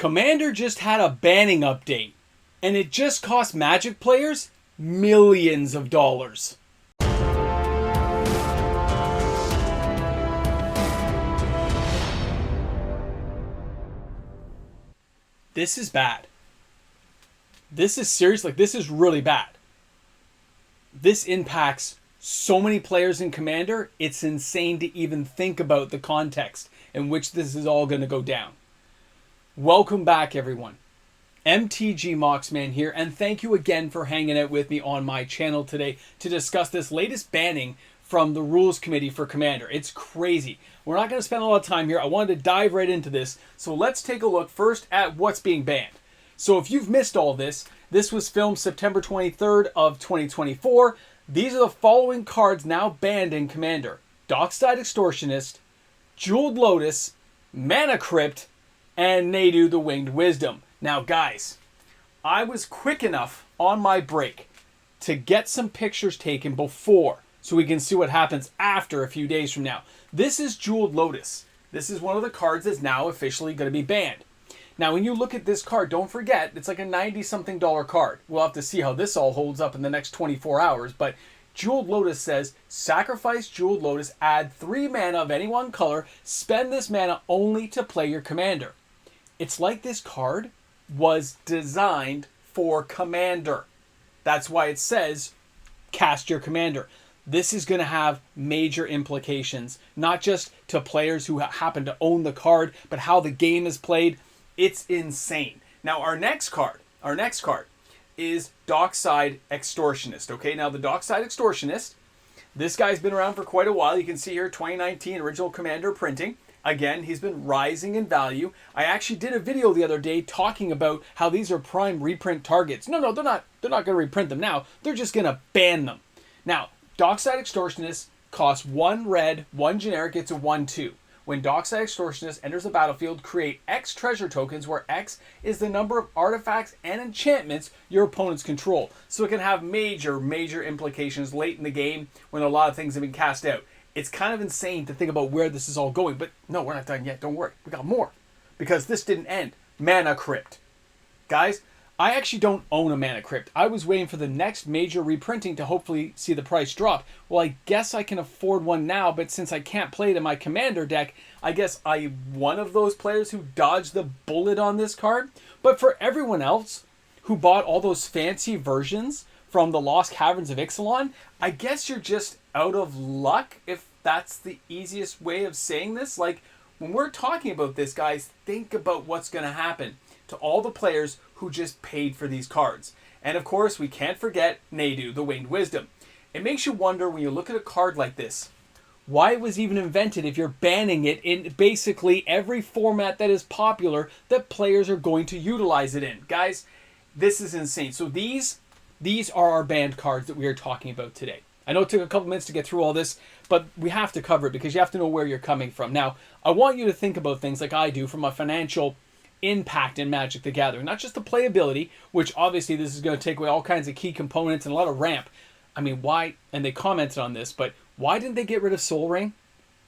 Commander just had a banning update, and it just cost Magic players millions of dollars. This is bad. This is serious. Like, this is really bad. This impacts so many players in Commander, it's insane to even think about the context in which this is all going to go down. Welcome back, everyone. MTG Moxman here, and thank you again for hanging out with me on my channel today to discuss this latest banning from the Rules Committee for Commander. It's crazy. We're not going to spend a lot of time here. I wanted to dive right into this. So let's take a look first at what's being banned. So if you've missed all this, this was filmed September 23rd of 2024. These are the following cards now banned in Commander: Dockside Extortionist, Jeweled Lotus, Mana Crypt, and Nadu the Winged Wisdom. Now guys, I was quick enough on my break to get some pictures taken before, so we can see what happens after a few days from now. This is Jeweled Lotus. This is one of the cards that's now officially going to be banned. Now, when you look at this card, don't forget, it's like a $90-something card. We'll have to see how this all holds up in the next 24 hours. But Jeweled Lotus says, sacrifice Jeweled Lotus, add 3 mana of any one color, spend this mana only to play your commander. It's like this card was designed for Commander. That's why it says, cast your commander. This is going to have major implications, not just to players who happen to own the card, but how the game is played. It's insane. Now, our next card is Dockside Extortionist. Okay, now the Dockside Extortionist, this guy's been around for quite a while. You can see here 2019 original Commander printing. Again, he's been rising in value. I actually did a video the other day talking about how these are prime reprint targets. No, they're not going to reprint them now. They're just going to ban them. Now, Dockside Extortionist costs 1 red, 1 generic. It's a 1/2. When Dockside Extortionist enters the battlefield, create X treasure tokens, where X is the number of artifacts and enchantments your opponents control. So it can have major implications late in the game when a lot of things have been cast out. It's kind of insane to think about where this is all going, but no, we're not done yet. Don't worry. We got more, because this didn't end. Mana Crypt. Guys, I actually don't own a Mana Crypt. I was waiting for the next major reprinting to hopefully see the price drop. Well, I guess I can afford one now, but since I can't play it in my Commander deck, I guess I'm one of those players who dodged the bullet on this card. But for everyone else who bought all those fancy versions from the Lost Caverns of Ixalan, I guess you're just out of luck, if that's the easiest way of saying this. Like, when we're talking about this, guys, think about what's going to happen to all the players who just paid for these cards. And of course, we can't forget Nadu, the Winged Wisdom. It makes you wonder, when you look at a card like this, why it was even invented if you're banning it in basically every format that is popular that players are going to utilize it in. Guys, this is insane. So these are our banned cards that we are talking about today. I know it took a couple minutes to get through all this, but we have to cover it because you have to know where you're coming from. Now, I want you to think about things like I do from a financial impact in Magic the Gathering, not just the playability, which obviously this is going to take away all kinds of key components and a lot of ramp. I mean, why, and they commented on this, but why didn't they get rid of Soul Ring?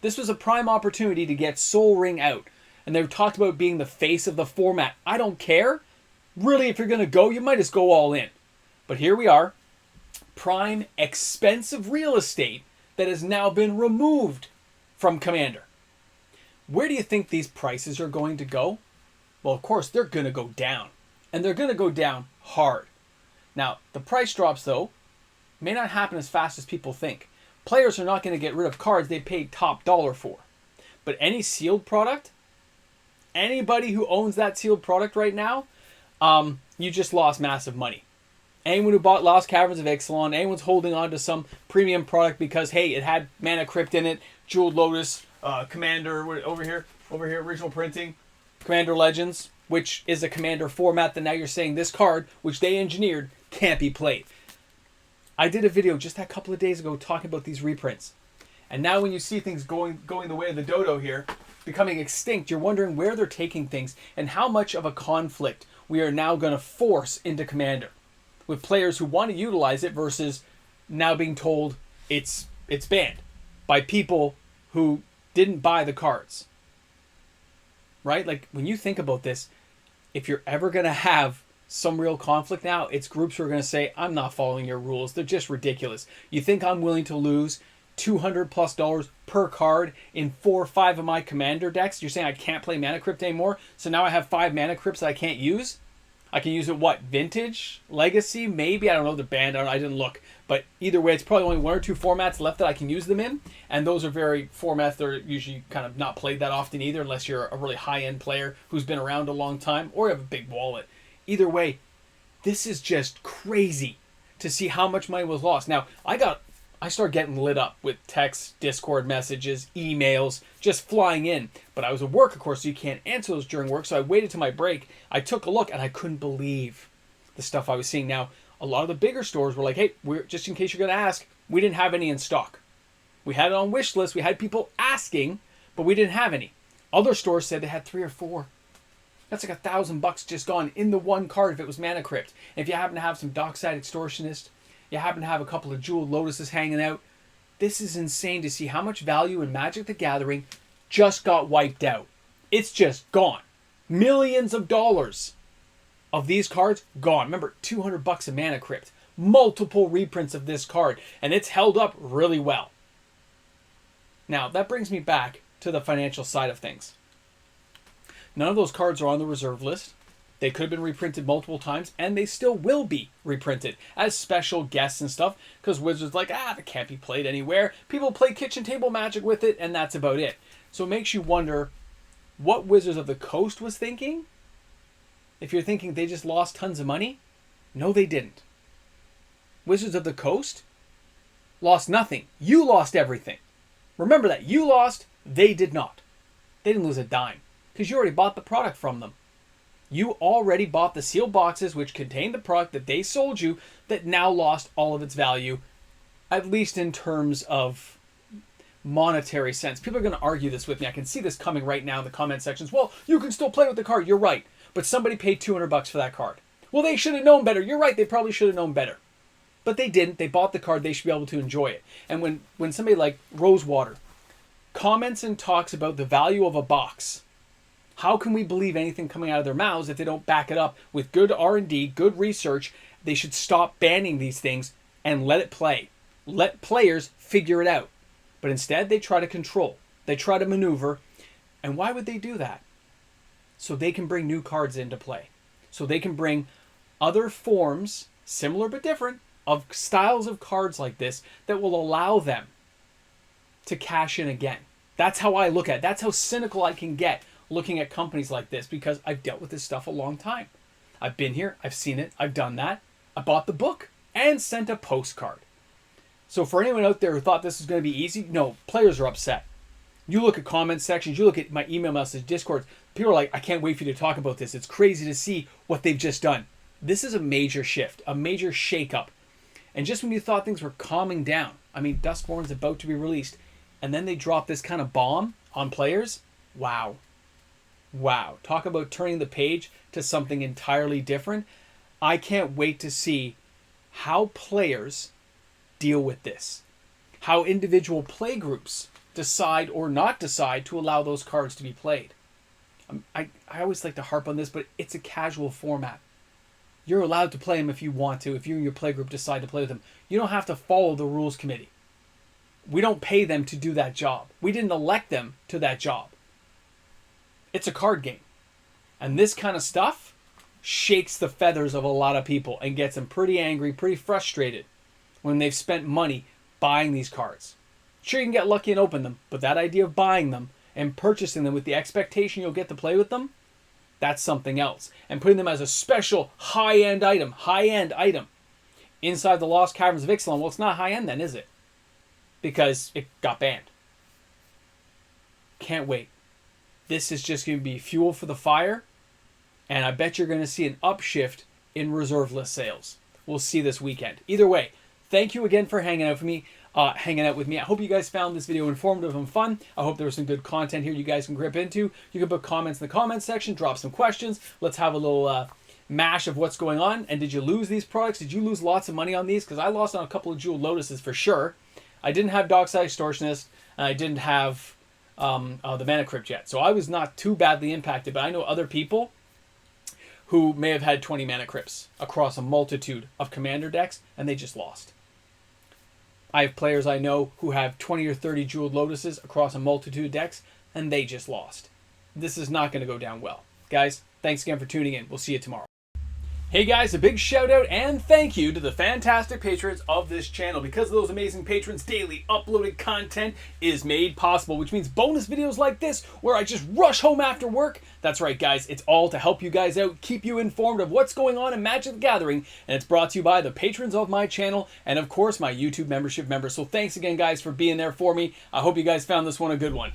This was a prime opportunity to get Soul Ring out, and they've talked about being the face of the format. I don't care. Really, if you're going to go, you might just go all in. But here we are, prime expensive real estate that has now been removed from Commander. Where do you think these prices are going to go? Well, of course, they're going to go down. And they're going to go down hard. Now, the price drops, though, may not happen as fast as people think. Players are not going to get rid of cards they paid top dollar for. But any sealed product, anybody who owns that sealed product right now, you just lost massive money. Anyone who bought Lost Caverns of Ixalan, anyone's holding on to some premium product because, hey, it had Mana Crypt in it, Jeweled Lotus, Commander, over here, original printing, Commander Legends, which is a Commander format that now you're saying this card, which they engineered, can't be played. I did a video just a couple of days ago talking about these reprints. And now when you see things going the way of the dodo here, becoming extinct, you're wondering where they're taking things and how much of a conflict we are now going to force into Commander with players who want to utilize it versus now being told it's banned by people who didn't buy the cards. Right? Like, when you think about this, if you're ever going to have some real conflict now, it's groups who are going to say, I'm not following your rules. They're just ridiculous. You think I'm willing to lose $200+ per card in 4 or 5 of my commander decks? You're saying I can't play Mana Crypt anymore? So now I have 5 Mana Crypts that I can't use? I can use it, what, Vintage? Legacy? Maybe? I don't know, the band. I didn't look. But either way, it's probably only 1 or 2 formats left that I can use them in. And those are very formats that are usually kind of not played that often either, unless you're a really high-end player who's been around a long time or you have a big wallet. Either way, this is just crazy to see how much money was lost. Now, I started getting lit up with texts, Discord messages, emails, just flying in. But I was at work, of course, so you can't answer those during work. So I waited to my break. I took a look, and I couldn't believe the stuff I was seeing. Now, a lot of the bigger stores were like, hey, just in case you're going to ask, we didn't have any in stock. We had it on wish list. We had people asking, but we didn't have any. Other stores said they had 3 or 4. That's like $1,000 just gone in the one card if it was Mana Crypt. If you happen to have some Dockside Extortionist, you happen to have a couple of Jeweled Lotuses hanging out, this is insane to see how much value in Magic the Gathering just got wiped out. It's just gone. Millions of dollars of these cards gone. Remember, $200 a Mana Crypt. Multiple reprints of this card. And it's held up really well. Now, that brings me back to the financial side of things. None of those cards are on the reserve list. They could have been reprinted multiple times, and they still will be reprinted as special guests and stuff, because Wizards like, that can't be played anywhere. People play kitchen table Magic with it, and that's about it. So it makes you wonder what Wizards of the Coast was thinking. If you're thinking they just lost tons of money, no, they didn't. Wizards of the Coast lost nothing. You lost everything. Remember that. You lost, they did not. They didn't lose a dime, because you already bought the product from them. You already bought the sealed boxes which contained the product that they sold you that now lost all of its value, at least in terms of monetary sense. People are going to argue this with me. I can see this coming right now in the comment sections. Well, you can still play with the card. You're right. But somebody paid $200 for that card. Well, they should have known better. You're right. They probably should have known better. But they didn't. They bought the card. They should be able to enjoy it. And when somebody like Rosewater comments and talks about the value of a box, how can we believe anything coming out of their mouths if they don't back it up with good R&D, good research? They should stop banning these things and let it play. Let players figure it out. But instead, they try to control. They try to maneuver. And why would they do that? So they can bring new cards into play. So they can bring other forms, similar but different, of styles of cards like this that will allow them to cash in again. That's how I look at it. That's how cynical I can get looking at companies like this, because I've dealt with this stuff a long time. I've been here, I've seen it, I've done that. I bought the book and sent a postcard. So for anyone out there who thought this was going to be easy, no, players are upset. You look at comment sections, you look at my email message, Discord, people are like, I can't wait for you to talk about this. It's crazy to see what they've just done. This is a major shift, a major shakeup. And just when you thought things were calming down, I mean, Duskborn's about to be released, and then they drop this kind of bomb on players, wow. Wow, talk about turning the page to something entirely different. I can't wait to see how players deal with this. How individual play groups decide or not decide to allow those cards to be played. I always like to harp on this, but it's a casual format. You're allowed to play them if you want to, if you and your play group decide to play with them. You don't have to follow the rules committee. We don't pay them to do that job. We didn't elect them to that job. It's a card game. And this kind of stuff shakes the feathers of a lot of people and gets them pretty angry, pretty frustrated when they've spent money buying these cards. Sure, you can get lucky and open them, but that idea of buying them and purchasing them with the expectation you'll get to play with them, that's something else. And putting them as a special high-end item inside the Lost Caverns of Ixalan, well, it's not high-end then, is it? Because it got banned. Can't wait. This is just going to be fuel for the fire, and I bet you're going to see an upshift in reserve list sales. We'll see this weekend. Either way, thank you again for hanging out with me. I hope you guys found this video informative and fun. I hope there was some good content here you guys can grip into. You can put comments in the comments section, drop some questions. Let's have a little mash of what's going on. And did you lose these products? Did you lose lots of money on these? Because I lost on a couple of Jeweled Lotuses for sure. I didn't have Dockside Extortionist, and I didn't have the Mana Crypt yet. So I was not too badly impacted, but I know other people, who may have had 20 mana crypts across a multitude of commander decks, and they just lost. I have players I know who have 20 or 30 Jeweled Lotuses across a multitude of decks, and they just lost. This is not going to go down well. Guys, thanks again for tuning in. We'll see you tomorrow. Hey guys, a big shout out and thank you to the fantastic patrons of this channel. Because of those amazing patrons, daily uploaded content is made possible, which means bonus videos like this where I just rush home after work. That's right guys, it's all to help you guys out, keep you informed of what's going on in Magic the Gathering, and it's brought to you by the patrons of my channel and of course my YouTube membership members. So thanks again guys for being there for me. I hope you guys found this one a good one.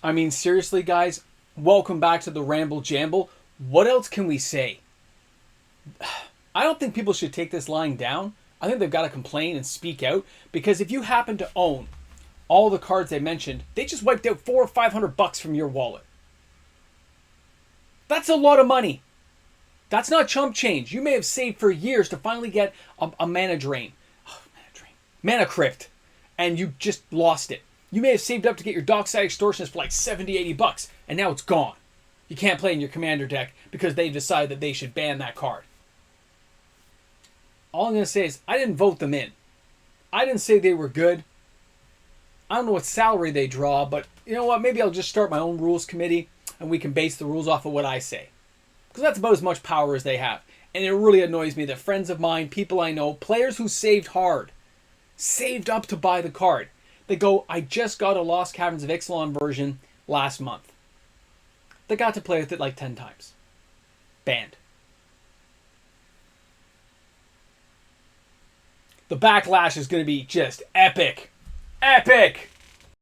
I mean seriously guys, welcome back to the Ramble Jamble. What else can we say? I don't think people should take this lying down. I think they've got to complain and speak out, because if you happen to own all the cards they mentioned, they just wiped out $400 or $500 from your wallet. That's a lot of money. That's not chump change. You may have saved for years to finally get a mana drain. Oh, mana crypt. And you just lost it. You may have saved up to get your Dockside Extortionist for like $70, $80, and now it's gone. You can't play in your commander deck because they decided that they should ban that card. All I'm going to say is I didn't vote them in. I didn't say they were good. I don't know what salary they draw, but you know what? Maybe I'll just start my own rules committee and we can base the rules off of what I say. Because that's about as much power as they have. And it really annoys me that friends of mine, people I know, players who saved hard, saved up to buy the card, they go, I just got a Lost Caverns of Ixalan version last month. They got to play with it like 10 times. Banned. The backlash is going to be just epic. Epic!